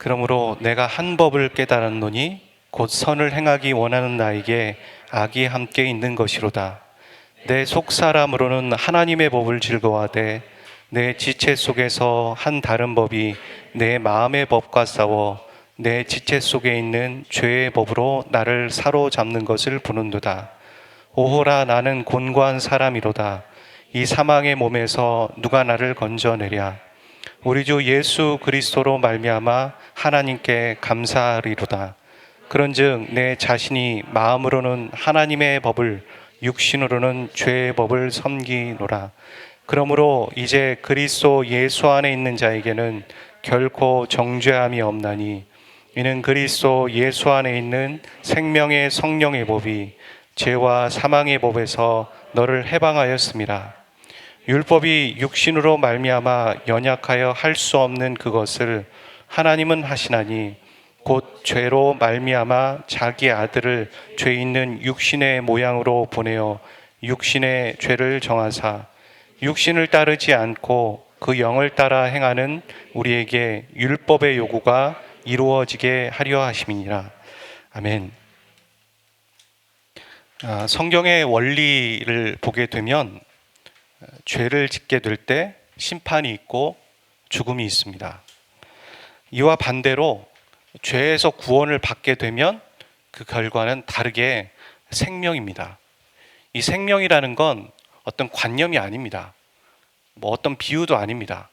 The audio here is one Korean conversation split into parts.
그러므로 내가 한 법을 깨달았노니 곧 선을 행하기 원하는 나에게 악이 함께 있는 것이로다. 내 속사람으로는 하나님의 법을 즐거워하되 내 지체 속에서 한 다른 법이 내 마음의 법과 싸워 내 지체 속에 있는 죄의 법으로 나를 사로잡는 것을 보는도다. 오호라, 나는 곤고한 사람이로다. 이 사망의 몸에서 누가 나를 건져내랴. 우리 주 예수 그리스도로 말미암아 하나님께 감사하리로다. 그런즉 내 자신이 마음으로는 하나님의 법을, 육신으로는 죄의 법을 섬기노라. 그러므로 이제 그리스도 예수 안에 있는 자에게는 결코 정죄함이 없나니, 이는 그리스도 예수 안에 있는 생명의 성령의 법이 죄와 사망의 법에서 너를 해방하였음이라. 율법이 육신으로 말미암아 연약하여 할 수 없는 그것을 하나님은 하시나니, 곧 죄로 말미암아 자기 아들을 죄 있는 육신의 모양으로 보내어 육신의 죄를 정하사 육신을 따르지 않고 그 영을 따라 행하는 우리에게 율법의 요구가 이루어지게 하려 하심이니라. 아멘. 성경의 원리를 보게 되면 죄를 짓게 될 때 심판이 있고 죽음이 있습니다. 이와 반대로 죄에서 구원을 받게 되면 그 결과는 다르게 생명입니다. 이 생명이라는 건 어떤 관념이 아닙니다. 어떤 비유도 아닙니다.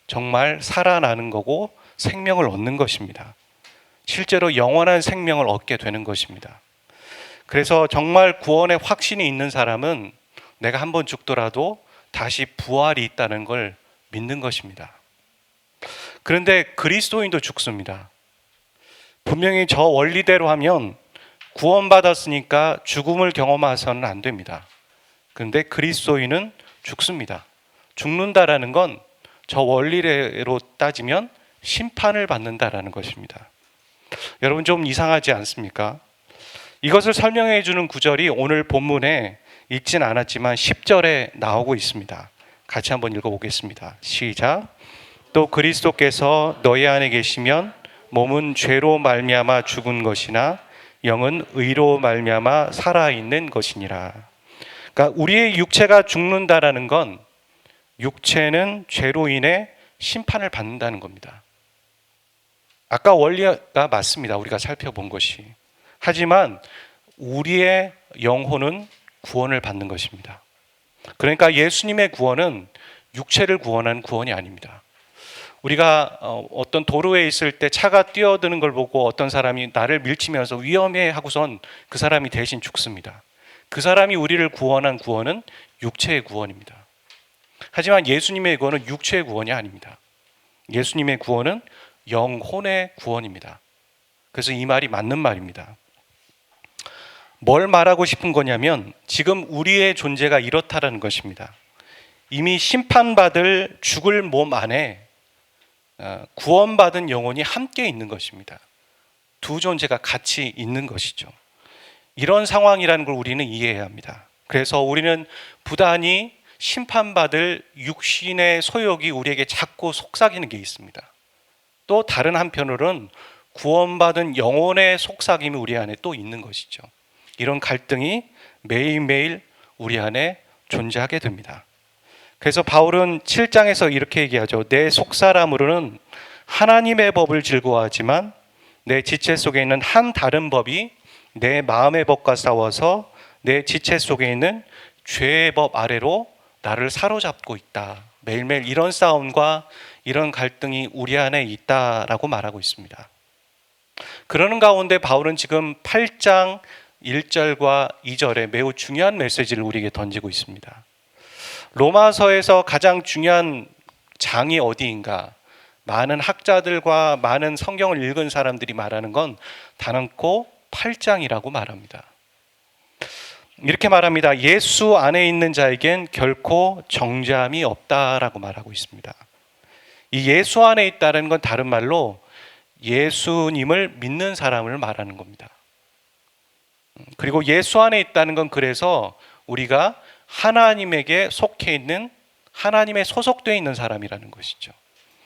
정말 살아나는 거고 생명을 얻는 것입니다. 실제로 영원한 생명을 얻게 되는 것입니다. 그래서 정말 구원의 확신이 있는 사람은 내가 한번 죽더라도 다시 부활이 있다는 걸 믿는 것입니다. 그런데 그리스도인도 죽습니다. 분명히 저 원리대로 하면 구원받았으니까 죽음을 경험해서는 안 됩니다. 그런데 그리스도인은 죽습니다. 죽는다라는 건 저 원리대로 따지면 심판을 받는다라는 것입니다. 여러분, 좀 이상하지 않습니까? 이것을 설명해 주는 구절이 오늘 본문에 읽진 않았지만 10절에 나오고 있습니다. 같이 한번 읽어보겠습니다. 시작. 또 그리스도께서 너희 안에 계시면 몸은 죄로 말미암아 죽은 것이나 영은 의로 말미암아 살아있는 것이니라. 그러니까 우리의 육체가 죽는다라는 건 육체는 죄로 인해 심판을 받는다는 겁니다. 아까 원리가 맞습니다. 우리가 살펴본 것이. 하지만 우리의 영혼은 구원을 받는 것입니다. 그러니까 예수님의 구원은 육체를 구원하는 구원이 아닙니다. 우리가 어떤 도로에 있을 때 차가 뛰어드는 걸 보고 어떤 사람이 나를 밀치면서 위험해 하고선 그 사람이 대신 죽습니다. 그 사람이 우리를 구원한 구원은 육체의 구원입니다. 하지만 예수님의 구원은 육체의 구원이 아닙니다. 예수님의 구원은 영혼의 구원입니다. 그래서 이 말이 맞는 말입니다. 뭘 말하고 싶은 거냐면 지금 우리의 존재가 이렇다라는 것입니다. 이미 심판받을 죽을 몸 안에 구원받은 영혼이 함께 있는 것입니다. 두 존재가 같이 있는 것이죠. 이런 상황이라는 걸 우리는 이해해야 합니다. 그래서 우리는 부단히 심판받을 육신의 소욕이 우리에게 자꾸 속삭이는 게 있습니다. 또 다른 한편으로는 구원받은 영혼의 속삭임이 우리 안에 또 있는 것이죠. 이런 갈등이 매일매일 우리 안에 존재하게 됩니다. 그래서 바울은 7장에서 이렇게 얘기하죠. 내 속사람으로는 하나님의 법을 즐거워하지만 내 지체 속에 있는 한 다른 법이 내 마음의 법과 싸워서 내 지체 속에 있는 죄의 법 아래로 나를 사로잡고 있다. 매일매일 이런 싸움과 이런 갈등이 우리 안에 있다라고 말하고 있습니다. 그러는 가운데 바울은 지금 8장 1절과 2절에 매우 중요한 메시지를 우리에게 던지고 있습니다. 로마서에서 가장 중요한 장이 어디인가? 많은 학자들과 많은 성경을 읽은 사람들이 말하는 건 단언코 8장이라고 말합니다. 이렇게 말합니다. 예수 안에 있는 자에겐 결코 정죄함이 없다라고 말하고 있습니다. 이 예수 안에 있다는 건 다른 말로 예수님을 믿는 사람을 말하는 겁니다. 그리고 예수 안에 있다는 건 그래서 우리가 하나님에게 속해 있는, 하나님에 소속되어 있는 사람이라는 것이죠.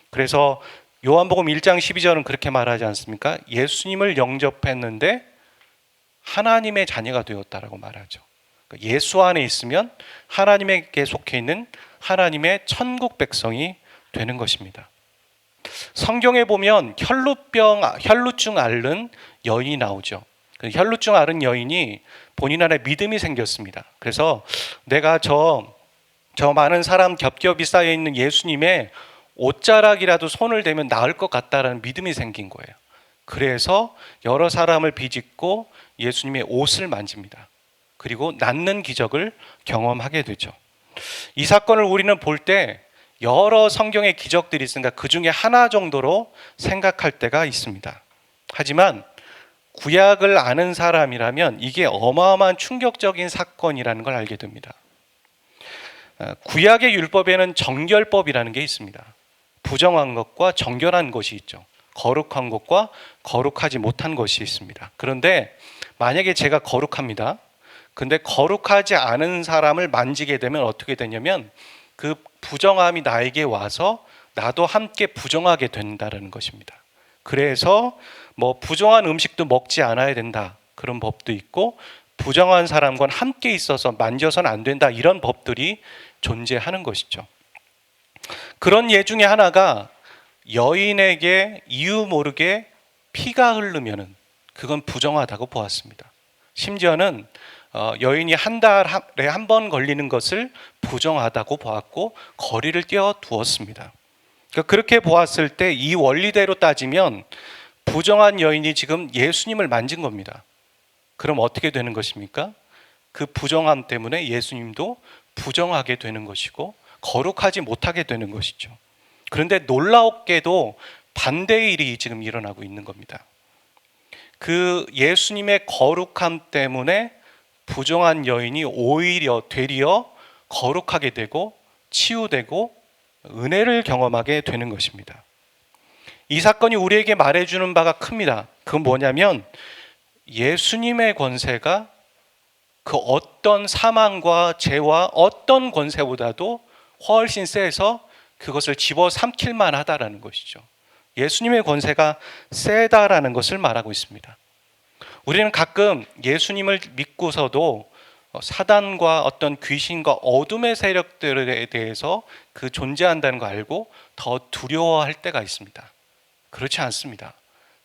그래서 요한복음 1장 12절은 그렇게 말하지 않습니까? 예수님을 영접했는데 하나님의 자녀가 되었다라고 말하죠. 예수 안에 있으면 하나님에게 속해 있는 하나님의 천국 백성이 되는 것입니다. 성경에 보면 혈루증 앓는 여인이 나오죠. 그 혈루증 앓은 여인이 본인 안에 믿음이 생겼습니다. 그래서 내가 저 많은 사람 겹겹이 쌓여 있는 예수님의 옷자락이라도 손을 대면 나을 것 같다라는 믿음이 생긴 거예요. 그래서 여러 사람을 비집고 예수님의 옷을 만집니다. 그리고 낫는 기적을 경험하게 되죠. 이 사건을 우리는 볼 때 여러 성경의 기적들이 있으니까 그 중에 하나 정도로 생각할 때가 있습니다. 하지만 구약을 아는 사람이라면 이게 어마어마한 충격적인 사건이라는 걸 알게 됩니다. 구약의 율법에는 정결법이라는 게 있습니다. 부정한 것과 정결한 것이 있죠. 거룩한 것과 거룩하지 못한 것이 있습니다. 그런데 만약에 제가 거룩합니다. 근데 거룩하지 않은 사람을 만지게 되면 어떻게 되냐면 그 부정함이 나에게 와서 나도 함께 부정하게 된다는 것입니다. 그래서 뭐 부정한 음식도 먹지 않아야 된다 그런 법도 있고 부정한 사람과는 함께 있어서 만져서는 안 된다 이런 법들이 존재하는 것이죠. 그런 예 중에 하나가 여인에게 이유 모르게 피가 흐르면은 그건 부정하다고 보았습니다. 심지어는 여인이 한 달에 한 번 걸리는 것을 부정하다고 보았고 거리를 띄워 두었습니다. 그렇게 보았을 때 이 원리대로 따지면 부정한 여인이 지금 예수님을 만진 겁니다. 그럼 어떻게 되는 것입니까? 그 부정함 때문에 예수님도 부정하게 되는 것이고 거룩하지 못하게 되는 것이죠. 그런데 놀라웠게도 반대의 일이 지금 일어나고 있는 겁니다. 그 예수님의 거룩함 때문에 부정한 여인이 오히려 되려 거룩하게 되고 치유되고 은혜를 경험하게 되는 것입니다. 이 사건이 우리에게 말해주는 바가 큽니다. 그건 뭐냐면 예수님의 권세가 그 어떤 사망과 죄와 어떤 권세보다도 훨씬 세서 그것을 집어삼킬만 하다라는 것이죠. 예수님의 권세가 세다라는 것을 말하고 있습니다. 우리는 가끔 예수님을 믿고서도 사단과 어떤 귀신과 어둠의 세력들에 대해서 그 존재한다는 거 알고 더 두려워할 때가 있습니다. 그렇지 않습니다.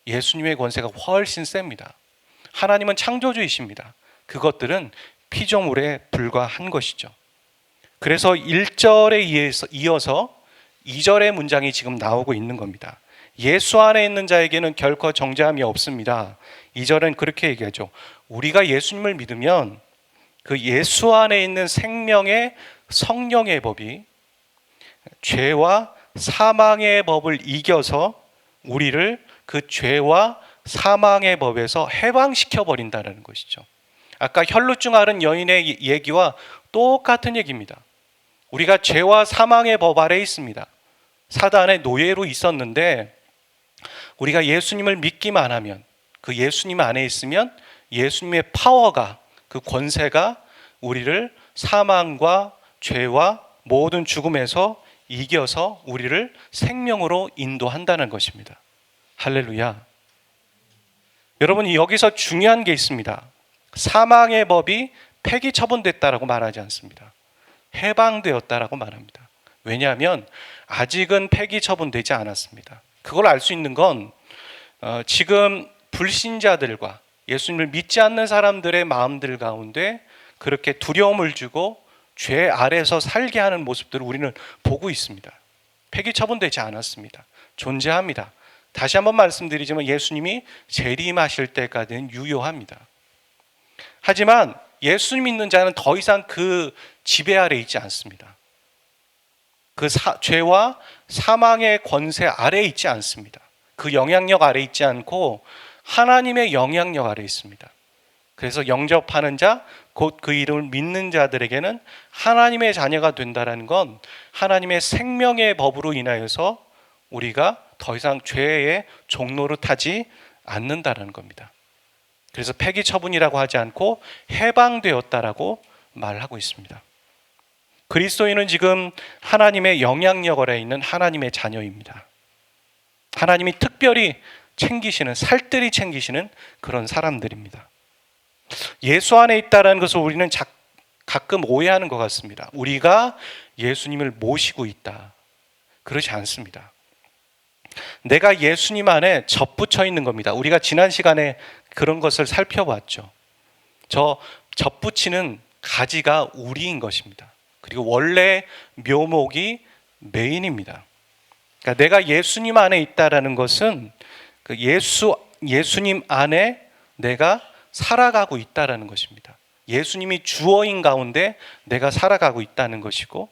예수님의 권세가 훨씬 셉니다. 하나님은 창조주이십니다. 그것들은 피조물에 불과한 것이죠. 그래서 1절에 이어서 2절의 문장이 지금 나오고 있는 겁니다. 예수 안에 있는 자에게는 결코 정죄함이 없습니다. 2절은 그렇게 얘기하죠. 우리가 예수님을 믿으면 그 예수 안에 있는 생명의 성령의 법이 죄와 사망의 법을 이겨서 우리를 그 죄와 사망의 법에서 해방시켜 버린다는 것이죠. 아까 혈루증 앓은 여인의 얘기와 똑같은 얘기입니다. 우리가 죄와 사망의 법 아래에 있습니다. 사단의 노예로 있었는데 우리가 예수님을 믿기만 하면 그 예수님 안에 있으면 예수님의 파워가 그 권세가 우리를 사망과 죄와 모든 죽음에서 이겨서 우리를 생명으로 인도한다는 것입니다. 할렐루야. 여러분 여기서 중요한 게 있습니다. 사망의 법이 폐기 처분됐다라고 말하지 않습니다. 해방되었다라고 말합니다. 왜냐하면 아직은 폐기 처분되지 않았습니다. 그걸 알 수 있는 건 지금 불신자들과 예수님을 믿지 않는 사람들의 마음들 가운데 그렇게 두려움을 주고 죄 아래서 살게 하는 모습들을 우리는 보고 있습니다. 폐기 처분되지 않았습니다. 존재합니다. 다시 한번 말씀드리지만 예수님이 재림하실 때까지는 유효합니다. 하지만 예수 믿는 자는 더 이상 그 지배 아래 있지 않습니다. 그 죄와 사망의 권세 아래 있지 않습니다. 그 영향력 아래 있지 않고 하나님의 영향력 아래 있습니다. 그래서 영접하는 자, 곧 그 이름을 믿는 자들에게는 하나님의 자녀가 된다는 건 하나님의 생명의 법으로 인하여서 우리가 더 이상 죄의 종로를 타지 않는다는 겁니다. 그래서 폐기 처분이라고 하지 않고 해방되었다라고 말하고 있습니다. 그리스도인은 지금 하나님의 영향력 아래 있는 하나님의 자녀입니다. 하나님이 특별히 챙기시는, 살뜰히 챙기시는 그런 사람들입니다. 예수 안에 있다는 것을 우리는 가끔 오해하는 것 같습니다. 우리가 예수님을 모시고 있다. 그렇지 않습니다. 내가 예수님 안에 접붙여 있는 겁니다. 우리가 지난 시간에 그런 것을 살펴봤죠. 저 접붙이는 가지가 우리인 것입니다. 그리고 원래 묘목이 메인입니다. 그러니까 내가 예수님 안에 있다라는 것은 그 예수님 안에 내가 살아가고 있다라는 것입니다. 예수님이 주어인 가운데 내가 살아가고 있다는 것이고,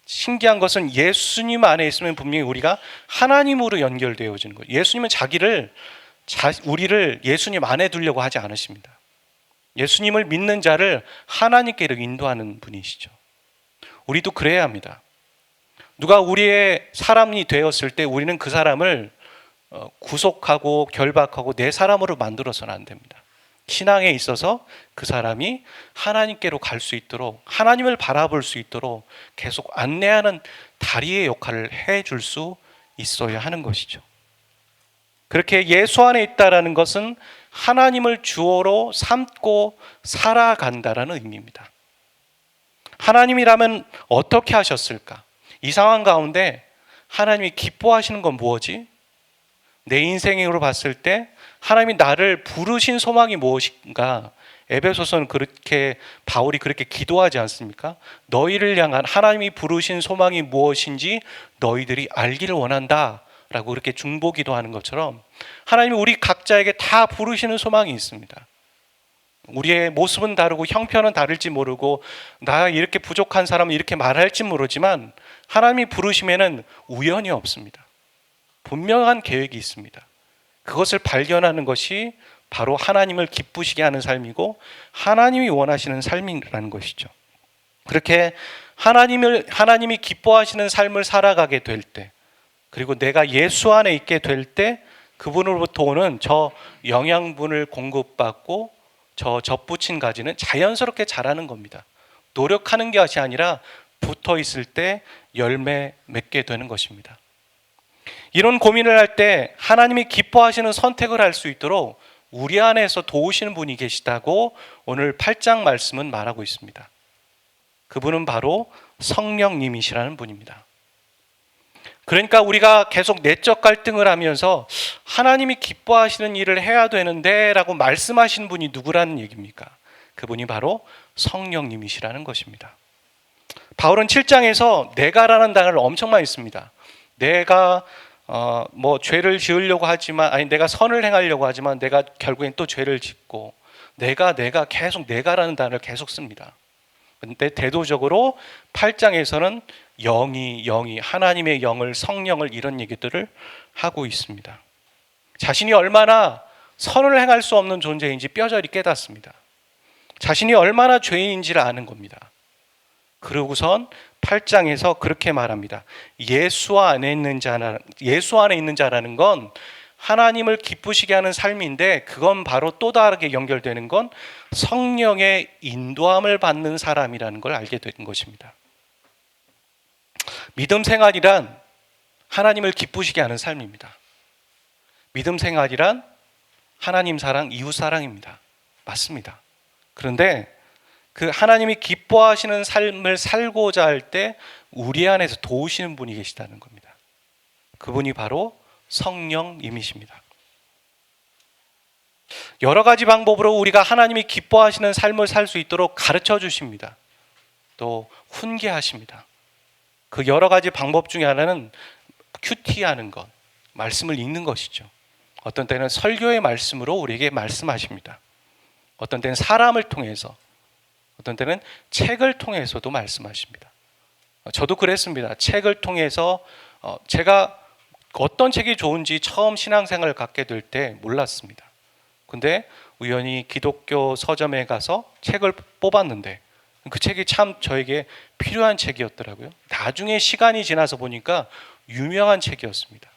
신기한 것은 예수님 안에 있으면 분명히 우리가 하나님으로 연결되어지는 거예요. 예수님은 우리를 예수님 안에 두려고 하지 않으십니다. 예수님을 믿는 자를 하나님께로 인도하는 분이시죠. 우리도 그래야 합니다. 누가 우리의 사람이 되었을 때 우리는 그 사람을 구속하고 결박하고 내 사람으로 만들어서는 안 됩니다. 신앙에 있어서 그 사람이 하나님께로 갈 수 있도록, 하나님을 바라볼 수 있도록 계속 안내하는 다리의 역할을 해줄 수 있어야 하는 것이죠. 그렇게 예수 안에 있다라는 것은 하나님을 주어로 삼고 살아간다라는 의미입니다. 하나님이라면 어떻게 하셨을까? 이 상황 가운데 하나님이 기뻐하시는 건 무엇이? 내 인생으로 봤을 때 하나님이 나를 부르신 소망이 무엇인가? 에베소서는 그렇게 바울이 그렇게 기도하지 않습니까? 너희를 향한 하나님이 부르신 소망이 무엇인지 너희들이 알기를 원한다 라고 그렇게 중보기도하는 것처럼 하나님이 우리 각자에게 다 부르시는 소망이 있습니다. 우리의 모습은 다르고 형편은 다를지 모르고 나 이렇게 부족한 사람은 이렇게 말할지 모르지만 하나님이 부르심에는 우연이 없습니다. 분명한 계획이 있습니다. 그것을 발견하는 것이 바로 하나님을 기쁘시게 하는 삶이고 하나님이 원하시는 삶이라는 것이죠. 그렇게 하나님이 기뻐하시는 삶을 살아가게 될 때, 그리고 내가 예수 안에 있게 될 때 그분으로부터 오는 저 영양분을 공급받고 저 접붙인 가지는 자연스럽게 자라는 겁니다. 노력하는 것이 아니라 붙어 있을 때 열매 맺게 되는 것입니다. 이런 고민을 할 때 하나님이 기뻐하시는 선택을 할 수 있도록 우리 안에서 도우시는 분이 계시다고 오늘 8장 말씀은 말하고 있습니다. 그분은 바로 성령님이시라는 분입니다. 그러니까 우리가 계속 내적 갈등을 하면서 하나님이 기뻐하시는 일을 해야 되는데 라고 말씀하신 분이 누구라는 얘기입니까? 그분이 바로 성령님이시라는 것입니다. 바울은 7장에서 내가라는 단어를 엄청 많이 씁니다. 내가 죄를 지으려고 하지만, 내가 선을 행하려고 하지만 내가 결국엔 또 죄를 짓고, 내가 계속 내가라는 단어를 계속 씁니다. 근데 대도적으로 8장에서는 영이 하나님의 영을, 성령을, 이런 얘기들을 하고 있습니다. 자신이 얼마나 선을 행할 수 없는 존재인지 뼈저리 깨닫습니다. 자신이 얼마나 죄인인지를 아는 겁니다. 그러고선 8장에서 그렇게 말합니다. 예수 안에 있는 자라는 건 하나님을 기쁘시게 하는 삶인데, 그건 바로 또 다르게 연결되는 건 성령의 인도함을 받는 사람이라는 걸 알게 된 것입니다. 믿음 생활이란 하나님을 기쁘시게 하는 삶입니다. 믿음 생활이란 하나님 사랑, 이웃 사랑입니다. 맞습니다. 그런데 그 하나님이 기뻐하시는 삶을 살고자 할 때 우리 안에서 도우시는 분이 계시다는 겁니다. 그분이 바로 성령님이십니다. 여러 가지 방법으로 우리가 하나님이 기뻐하시는 삶을 살 수 있도록 가르쳐 주십니다. 또 훈계하십니다. 그 여러 가지 방법 중에 하나는 큐티하는 것, 말씀을 읽는 것이죠. 어떤 때는 설교의 말씀으로 우리에게 말씀하십니다. 어떤 때는 사람을 통해서, 어떤 때는 책을 통해서도 말씀하십니다. 저도 그랬습니다. 책을 통해서 제가 어떤 책이 좋은지 처음 신앙생활을 갖게 될 때 몰랐습니다. 근데 우연히 기독교 서점에 가서 책을 뽑았는데 그 책이 참 저에게 필요한 책이었더라고요. 나중에 시간이 지나서 보니까 유명한 책이었습니다.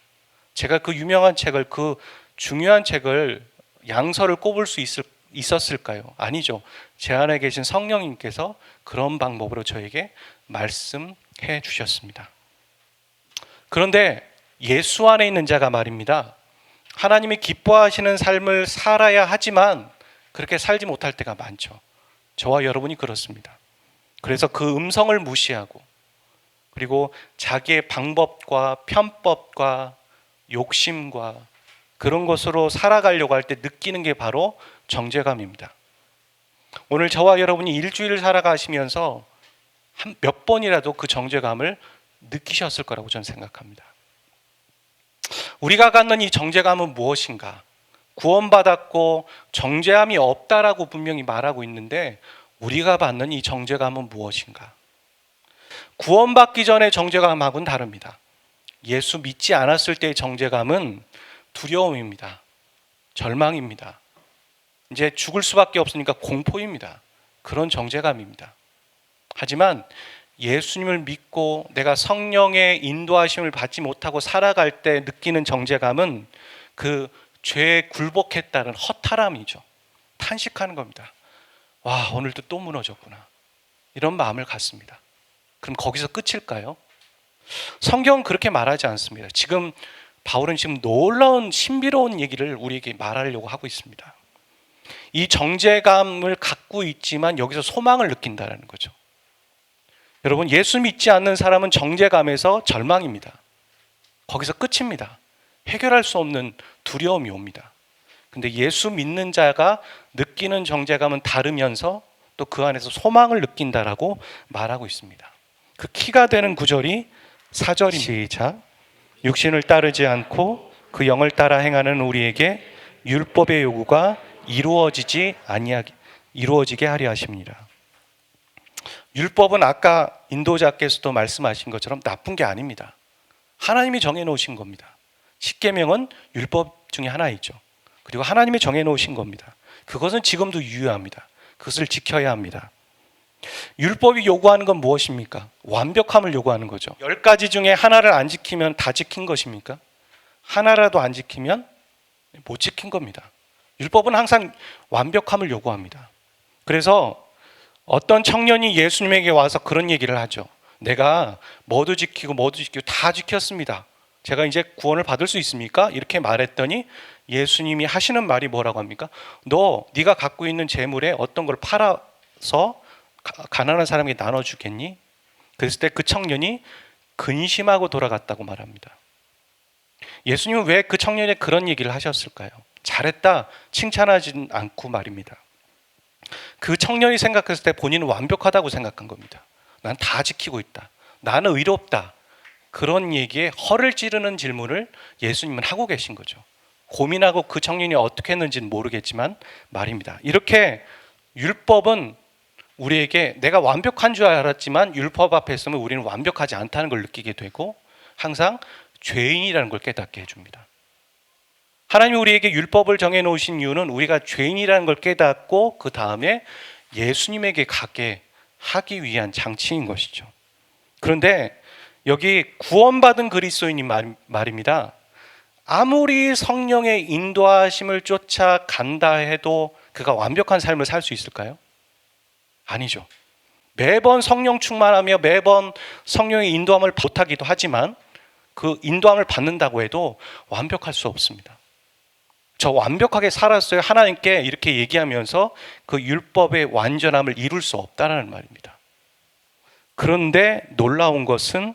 제가 그 유명한 책을, 그 중요한 책을 양서를 꼽을 수 있었을까요? 아니죠. 제 안에 계신 성령님께서 그런 방법으로 저에게 말씀해 주셨습니다. 그런데 예수 안에 있는 자가 말입니다. 하나님이 기뻐하시는 삶을 살아야 하지만 그렇게 살지 못할 때가 많죠. 저와 여러분이 그렇습니다. 그래서 그 음성을 무시하고 그리고 자기의 방법과 편법과 욕심과 그런 것으로 살아가려고 할 때 느끼는 게 바로 정죄감입니다. 오늘 저와 여러분이 일주일을 살아가시면서 몇 번이라도 그 정죄감을 느끼셨을 거라고 저는 생각합니다. 우리가 갖는 이 정죄감은 무엇인가? 구원받았고 정죄함이 없다라고 분명히 말하고 있는데 우리가 받는 이 정죄감은 무엇인가? 구원받기 전의 정죄감하고는 다릅니다. 예수 믿지 않았을 때의 정죄감은 두려움입니다. 절망입니다. 이제 죽을 수밖에 없으니까 공포입니다. 그런 정죄감입니다. 하지만 예수님을 믿고 내가 성령의 인도하심을 받지 못하고 살아갈 때 느끼는 정죄감은 그 죄에 굴복했다는 허탈함이죠. 탄식하는 겁니다. 와, 오늘도 또 무너졌구나. 이런 마음을 갖습니다. 그럼 거기서 끝일까요? 성경은 그렇게 말하지 않습니다. 지금 바울은 놀라운 신비로운 얘기를 우리에게 말하려고 하고 있습니다. 이 정죄감을 갖고 있지만 여기서 소망을 느낀다는 거죠. 여러분, 예수 믿지 않는 사람은 정죄감에서 절망입니다. 거기서 끝입니다. 해결할 수 없는 두려움이 옵니다. 근데 예수 믿는 자가 느끼는 정죄감은 다르면서 또 그 안에서 소망을 느낀다라고 말하고 있습니다. 그 키가 되는 구절이 4절입니다. 시작. 육신을 따르지 않고 그 영을 따라 행하는 우리에게 율법의 요구가 이루어지게 하려 하십니다. 율법은 아까 인도자께서도 말씀하신 것처럼 나쁜 게 아닙니다. 하나님이 정해놓으신 겁니다. 십계명은 율법 중에 하나이죠. 그리고 하나님이 정해놓으신 겁니다. 그것은 지금도 유효합니다. 그것을 지켜야 합니다. 율법이 요구하는 건 무엇입니까? 완벽함을 요구하는 거죠. 10가지 중에 하나를 안 지키면 다 지킨 것입니까? 하나라도 안 지키면 못 지킨 겁니다. 율법은 항상 완벽함을 요구합니다. 그래서 어떤 청년이 예수님에게 와서 그런 얘기를 하죠. 내가 뭐도 지키고 다 지켰습니다. 제가 이제 구원을 받을 수 있습니까? 이렇게 말했더니 예수님이 하시는 말이 뭐라고 합니까? 네가 갖고 있는 재물에 어떤 걸 팔아서 가난한 사람에게 나눠주겠니? 그랬을 때 그 청년이 근심하고 돌아갔다고 말합니다. 예수님은 왜 그 청년에 그런 얘기를 하셨을까요? 잘했다 칭찬하진 않고 말입니다. 그 청년이 생각했을 때 본인은 완벽하다고 생각한 겁니다. 난 다 지키고 있다. 나는 의롭다. 그런 얘기에 허를 찌르는 질문을 예수님은 하고 계신 거죠. 고민하고 그 청년이 어떻게 했는지는 모르겠지만 말입니다. 이렇게 율법은 우리에게 내가 완벽한 줄 알았지만 율법 앞에 있으면 우리는 완벽하지 않다는 걸 느끼게 되고 항상 죄인이라는 걸 깨닫게 해줍니다. 하나님이 우리에게 율법을 정해놓으신 이유는 우리가 죄인이라는 걸 깨닫고 그 다음에 예수님에게 가게 하기 위한 장치인 것이죠. 그런데 여기 구원받은 그리스도인이 말입니다. 아무리 성령의 인도하심을 쫓아간다 해도 그가 완벽한 삶을 살 수 있을까요? 아니죠. 매번 성령 충만하며 매번 성령의 인도함을 못하기도 하지만 그 인도함을 받는다고 해도 완벽할 수 없습니다. 저 완벽하게 살았어요. 하나님께 이렇게 얘기하면서 그 율법의 완전함을 이룰 수 없다는 말입니다. 그런데 놀라운 것은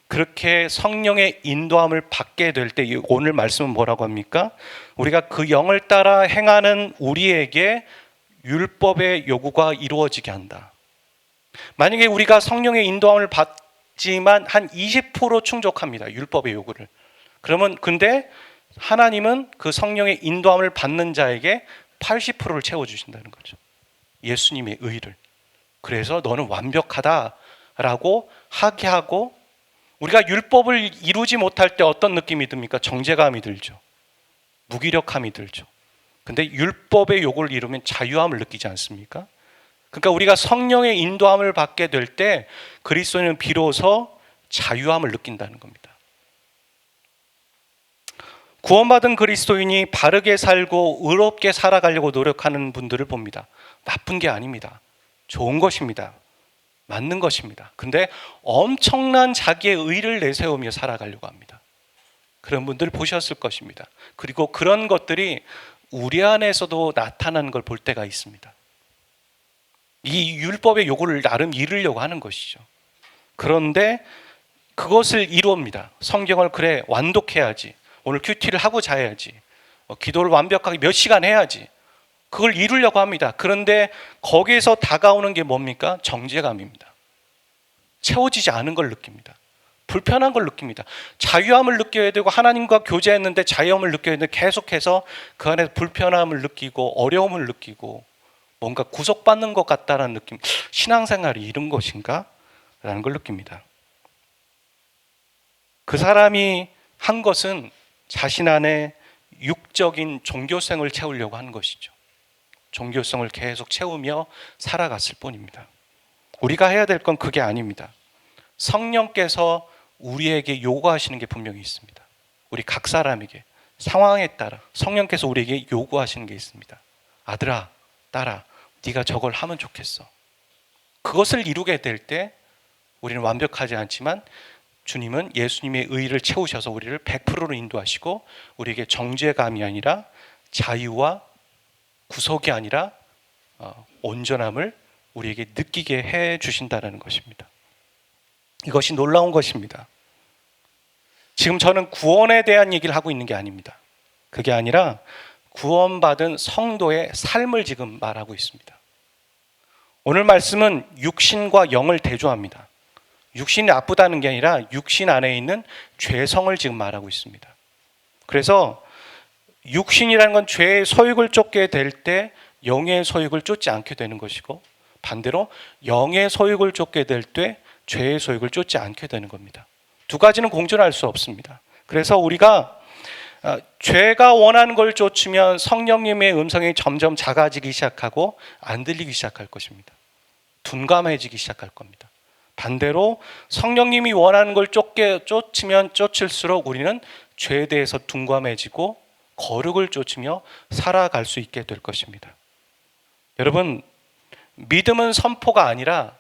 그렇게 성령의 인도함을 받게 될 때 오늘 말씀은 뭐라고 합니까? 우리가 그 영을 따라 행하는 우리에게 율법의 요구가 이루어지게 한다. 만약에 우리가 성령의 인도함을 받지만 한 20% 충족합니다. 율법의 요구를. 그러면 근데 하나님은 그 성령의 인도함을 받는 자에게 80%를 채워주신다는 거죠. 예수님의 의를. 그래서 너는 완벽하다라고 하게 하고 우리가 율법을 이루지 못할 때 어떤 느낌이 듭니까? 정죄감이 들죠. 무기력함이 들죠. 근데 율법의 요구를 이루면 자유함을 느끼지 않습니까? 그러니까 우리가 성령의 인도함을 받게 될 때 그리스도인은 비로소 자유함을 느낀다는 겁니다. 구원받은 그리스도인이 바르게 살고 의롭게 살아가려고 노력하는 분들을 봅니다. 나쁜 게 아닙니다. 좋은 것입니다. 맞는 것입니다. 근데 엄청난 자기의 의를 내세우며 살아가려고 합니다. 그런 분들 보셨을 것입니다. 그리고 그런 것들이 우리 안에서도 나타나는 걸 볼 때가 있습니다. 이 율법의 요구를 나름 이루려고 하는 것이죠. 그런데 그것을 이루옵니다. 성경을 그래 완독해야지, 오늘 큐티를 하고 자야지, 기도를 완벽하게 몇 시간 해야지, 그걸 이루려고 합니다. 그런데 거기에서 다가오는 게 뭡니까? 정죄감입니다. 채워지지 않은 걸 느낍니다. 불편한 걸 느낍니다. 자유함을 느껴야 되고 하나님과 교제했는데 자유함을 느껴야 되는데 계속해서 그 안에서 불편함을 느끼고 어려움을 느끼고 뭔가 구속받는 것 같다는 느낌, 신앙생활이 이런 것인가? 라는 걸 느낍니다. 그 사람이 한 것은 자신 안에 육적인 종교성을 채우려고 하는 것이죠. 종교성을 계속 채우며 살아갔을 뿐입니다. 우리가 해야 될 건 그게 아닙니다. 성령께서 우리에게 요구하시는 게 분명히 있습니다. 우리 각 사람에게 상황에 따라 성령께서 우리에게 요구하시는 게 있습니다. 아들아, 딸아, 네가 저걸 하면 좋겠어. 그것을 이루게 될 때 우리는 완벽하지 않지만 주님은 예수님의 의를 채우셔서 우리를 100%로 인도하시고 우리에게 정죄감이 아니라 자유와 구속이 아니라 온전함을 우리에게 느끼게 해 주신다는 것입니다. 이것이 놀라운 것입니다. 지금 저는 구원에 대한 얘기를 하고 있는 게 아닙니다. 그게 아니라 구원받은 성도의 삶을 지금 말하고 있습니다. 오늘 말씀은 육신과 영을 대조합니다. 육신이 나쁘다는 게 아니라 육신 안에 있는 죄성을 지금 말하고 있습니다. 그래서 육신이라는 건 죄의 소욕을 쫓게 될 때 영의 소욕을 쫓지 않게 되는 것이고, 반대로 영의 소욕을 쫓게 될 때 죄의 소욕을 쫓지 않게 되는 겁니다. 두 가지는 공존할 수 없습니다. 그래서 우리가 죄가 원하는 걸 쫓으면 성령님의 음성이 점점 작아지기 시작하고 안 들리기 시작할 것입니다. 둔감해지기 시작할 겁니다. 반대로 성령님이 원하는 걸 쫓으면 쫓을수록 우리는 죄에 대해서 둔감해지고 거룩을 쫓으며 살아갈 수 있게 될 것입니다. 여러분, 믿음은 선포가 아니라,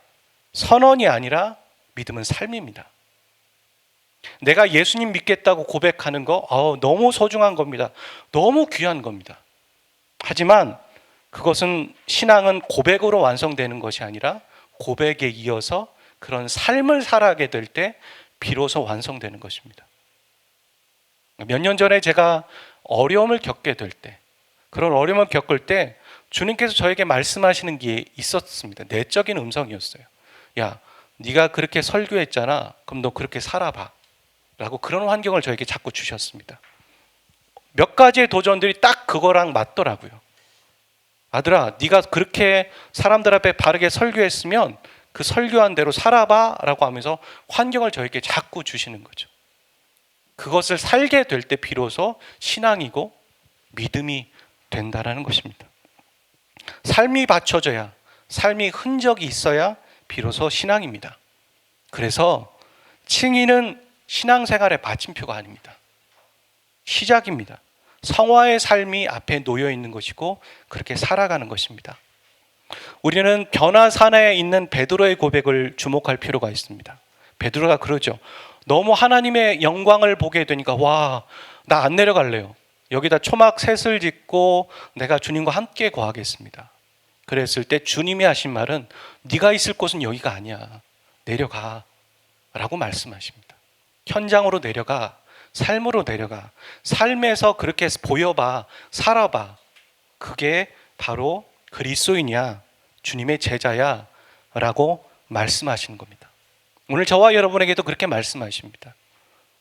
선언이 아니라 믿음은 삶입니다. 내가 예수님 믿겠다고 고백하는 거 너무 소중한 겁니다. 너무 귀한 겁니다. 하지만 그것은, 신앙은 고백으로 완성되는 것이 아니라 고백에 이어서 그런 삶을 살아가게 될 때 비로소 완성되는 것입니다. 몇 년 전에 제가 어려움을 겪게 될 때, 그런 어려움을 겪을 때 주님께서 저에게 말씀하시는 게 있었습니다. 내적인 음성이었어요. 야, 네가 그렇게 설교했잖아. 그럼 너 그렇게 살아봐. 라고 그런 환경을 저에게 자꾸 주셨습니다. 몇 가지의 도전들이 딱 그거랑 맞더라고요. 아들아, 네가 그렇게 사람들 앞에 바르게 설교했으면 그 설교한 대로 살아봐 라고 하면서 환경을 저에게 자꾸 주시는 거죠. 그것을 살게 될 때 비로소 신앙이고 믿음이 된다는 것입니다. 삶이 받쳐져야, 삶이 흔적이 있어야 비로소 신앙입니다. 그래서 칭의는 신앙생활의 받침표가 아닙니다. 시작입니다. 성화의 삶이 앞에 놓여 있는 것이고 그렇게 살아가는 것입니다. 우리는 변화산에 있는 베드로의 고백을 주목할 필요가 있습니다. 베드로가 그러죠. 너무 하나님의 영광을 보게 되니까 와, 나 안 내려갈래요. 여기다 초막 셋을 짓고 내가 주님과 함께 거하겠습니다. 그랬을 때 주님이 하신 말은 네가 있을 곳은 여기가 아니야. 내려가 라고 말씀하십니다. 현장으로 내려가, 삶으로 내려가, 삶에서 그렇게 보여봐, 살아봐. 그게 바로 그리스도인이야, 주님의 제자야 라고 말씀하시는 겁니다. 오늘 저와 여러분에게도 그렇게 말씀하십니다.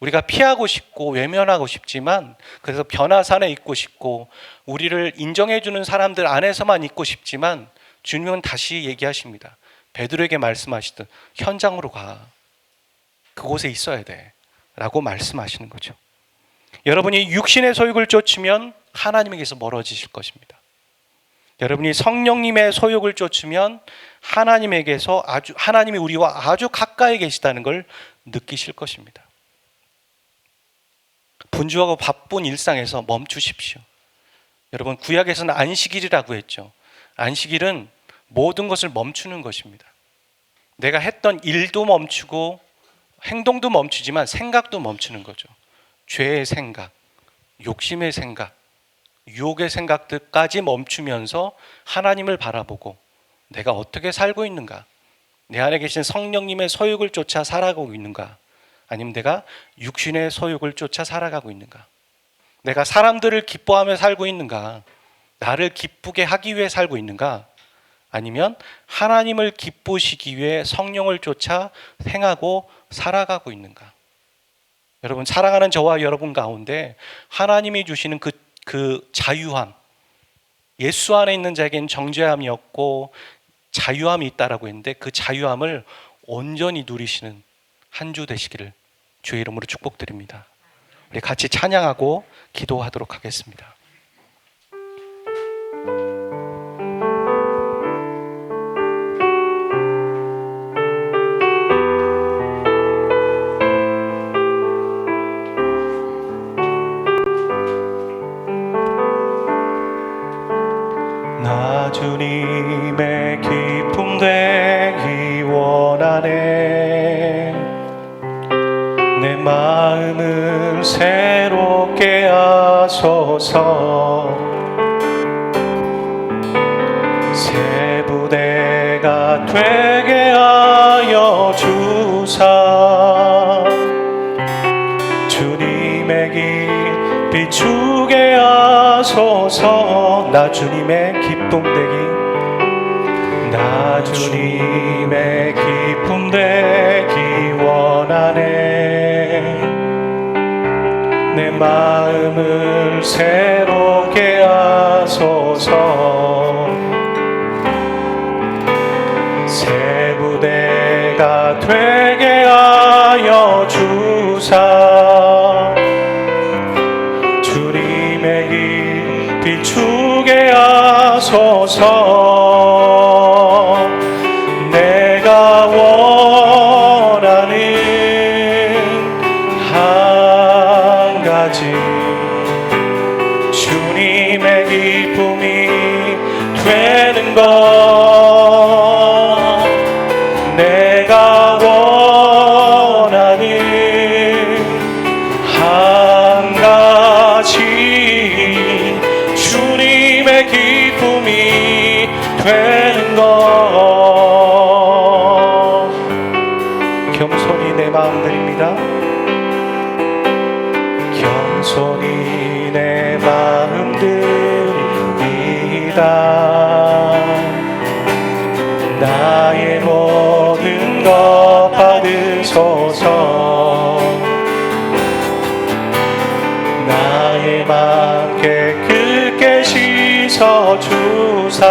우리가 피하고 싶고 외면하고 싶지만, 그래서 변화산에 있고 싶고 우리를 인정해 주는 사람들 안에서만 있고 싶지만, 주님은 다시 얘기하십니다. 베드로에게 말씀하시듯 현장으로 가, 그곳에 있어야 돼 라고 말씀하시는 거죠. 여러분이 육신의 소욕을 쫓으면 하나님에게서 멀어지실 것입니다. 여러분이 성령님의 소욕을 쫓으면 하나님에게서 하나님이 우리와 아주 가까이 계시다는 걸 느끼실 것입니다. 분주하고 바쁜 일상에서 멈추십시오. 여러분, 구약에서는 안식일이라고 했죠. 안식일은 모든 것을 멈추는 것입니다. 내가 했던 일도 멈추고 행동도 멈추지만 생각도 멈추는 거죠. 죄의 생각, 욕심의 생각, 유혹의 생각들까지 멈추면서 하나님을 바라보고 내가 어떻게 살고 있는가, 내 안에 계신 성령님의 소욕을 쫓아 살아가고 있는가, 아니면 내가 육신의 소욕을 쫓아 살아가고 있는가, 내가 사람들을 기뻐하며 살고 있는가, 나를 기쁘게 하기 위해 살고 있는가, 아니면 하나님을 기쁘시기 위해 성령을 쫓아 행하고 살아가고 있는가. 여러분, 사랑하는 저와 여러분 가운데 하나님이 주시는 그 자유함, 예수 안에 있는 자에겐 정죄함이 없고 자유함이 있다라고 했는데, 그 자유함을 온전히 누리시는 한 주 되시기를 주의 이름으로 축복드립니다. 우리 같이 찬양하고 기도하도록 하겠습니다. 나 주님의 기쁨 되기 원하네. 내 마음을 새롭게 하소서. 새 부대가 되게 하여 주사. 주님의 길 비추게 하소서. 나 주님의 기쁨 되기, 나 주님의 기쁨 되기 원하네. 내 마음을 새롭게 하소서. 새 부대가 되게 하여 주사. 주님의 길 비추게 하소서. 내가 원하는 한 가지, 주님의 기쁨이 되는 것. 내가 원하는 한 가지, 주님의 기쁨이 되는 것. 겸손히 내 마음 드립니다. 겸손히 내 마음 드립니다. 나의 모든 것 받으소서. 나의 맘 깨끗게 씻어 주사.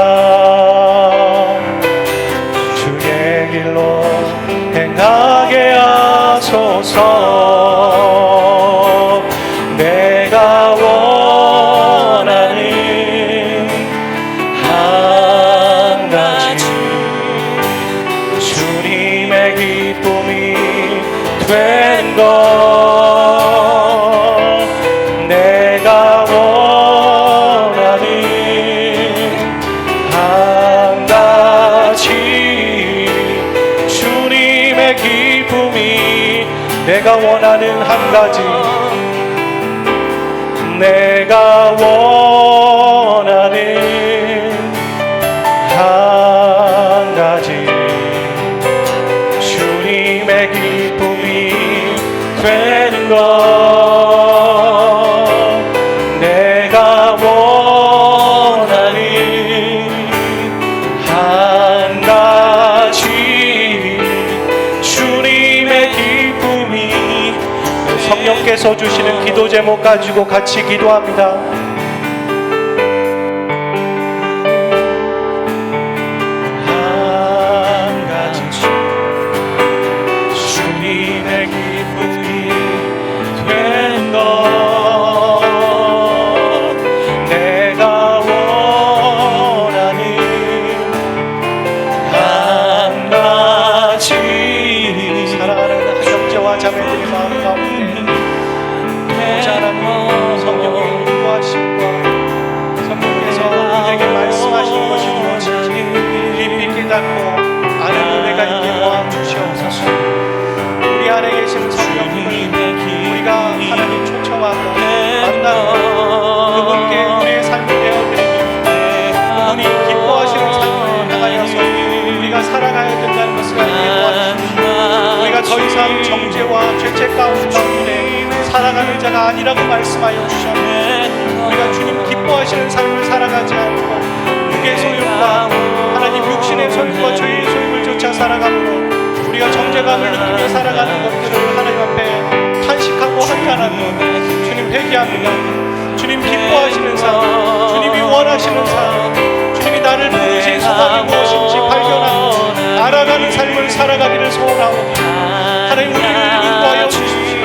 주의 길로 행하게 하소서. 내가 원하는 한 가지, 주님의 기쁨이 된 것. 내가 원하는 한 가지, 주님의 기쁨이. 내가 원하는 한 가지, 내가 원하는 한 가지, 주님의 기쁨이 되는 것. 내가 원하는 한 가지, 주님의 기쁨이. 성령께서 주시는 기도 제목 가지고 같이 기도합니다. 한 가지, 주님의 기쁨이 된 것. 내가 원하는 한 가지. 사랑하는 형제와 자매들의 마음 가운데 성령의 인도하심과 성령께서 우리에게 말씀하시는 것이 무엇인지 깊이 깨닫고 아는 은혜가 있게 도와주시옵소서. 우리 안에 계신 성령님을 우리가 하나님 초청 이상 정죄와 죄책 가운데 살아가는 자가 아니라고 말씀하여 주셨네. 우리가 주님 기뻐하시는 삶을 살아가지 않고 육의 소욕과 하나님 육신의 소욕과 죄의 소욕을 쫓아 살아가므로 우리가 정죄감을 느끼며 살아가는 것들을 하나님 앞에 탄식하고 한탄하며 주님 회개합니다. 주님 기뻐하시는 삶, 주님이 원하시는 삶, 주님이 나를 부르신 소망이 무엇인지 발견하고 알아가는 삶을 살아가기를 소원하오니 하나님 우리를 인도하여 주십시오.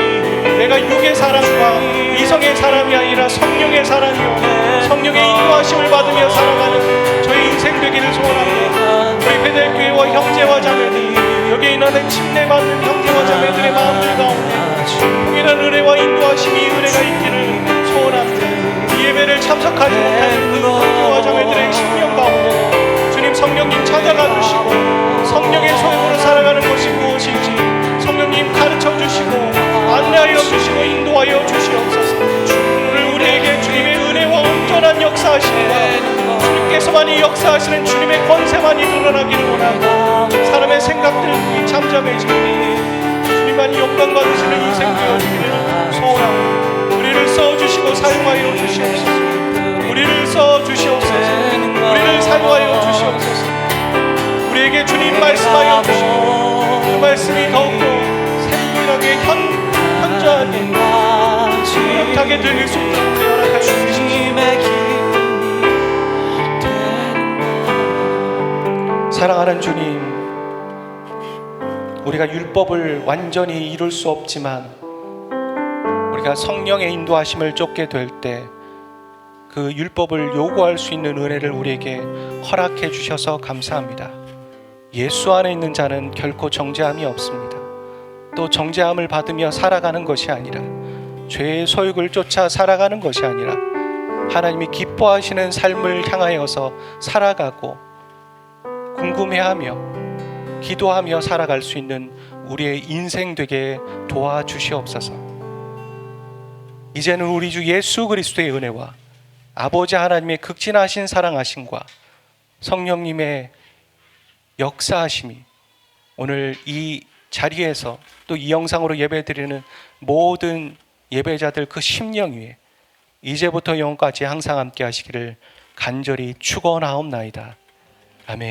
내가 육의 사람과 이성의 사람이 아니라 성령의 사람이요 성령의 인도하심을 받으며 살아가는 저의 인생 되기를 소원합니다. 우리 베델교회와 형제와 자매들, 여기에 있는 침례받는 형제와 자매들의 마음들 가운데 동일한 은혜와 인도하심이 은혜가 있기를 소원합니다. 이 예배를 참석하지 못하는 그 형제와 자매들의 심령 가운데 주님 성령님 찾아가 주시고 성령의 소용으로 살아가는 것이 무엇인지 성령님 가르쳐 주시고 안내하여 주시고 인도하여 주시옵소서. 오늘 우리에게 주님의 은혜와 온전한 역사하심과 주님께서만이 역사하시는 주님의 권세만이 드러나기를 원하고 사람의 생각들이 잠잠해지고 주님만이 영광 받으시는 인생 되어지기를 소원하고 우리를 써주시고 사용하여 주시옵소서. 우리를 써주시옵소서. 우리를 사용하여 주시옵소서. 우리에게 주님 말씀하여 주시고 그 말씀이 더욱더 생동하게 현저하게 뚜렷하게 들릴 수 있도록 허락하여 주시옵소서. 사랑하는 주님, 우리가 율법을 완전히 이룰 수 없지만 우리가 성령의 인도하심을 쫓게 될 때 그 율법을 요구할 수 있는 은혜를 우리에게 허락해 주셔서 감사합니다. 예수 안에 있는 자는 결코 정죄함이 없습니다. 또 정죄함을 받으며 살아가는 것이 아니라 죄의 소욕을 쫓아 살아가는 것이 아니라 하나님이 기뻐하시는 삶을 향하여서 살아가고 궁금해하며 기도하며 살아갈 수 있는 우리의 인생 되게 도와주시옵소서. 이제는 우리 주 예수 그리스도의 은혜와 아버지 하나님의 극진하신 사랑하심과 성령님의 역사하심이 오늘 이 자리에서 또 이 영상으로 예배드리는 모든 예배자들 그 심령 위에 이제부터 영원까지 항상 함께 하시기를 간절히 축원하옵나이다. 아멘.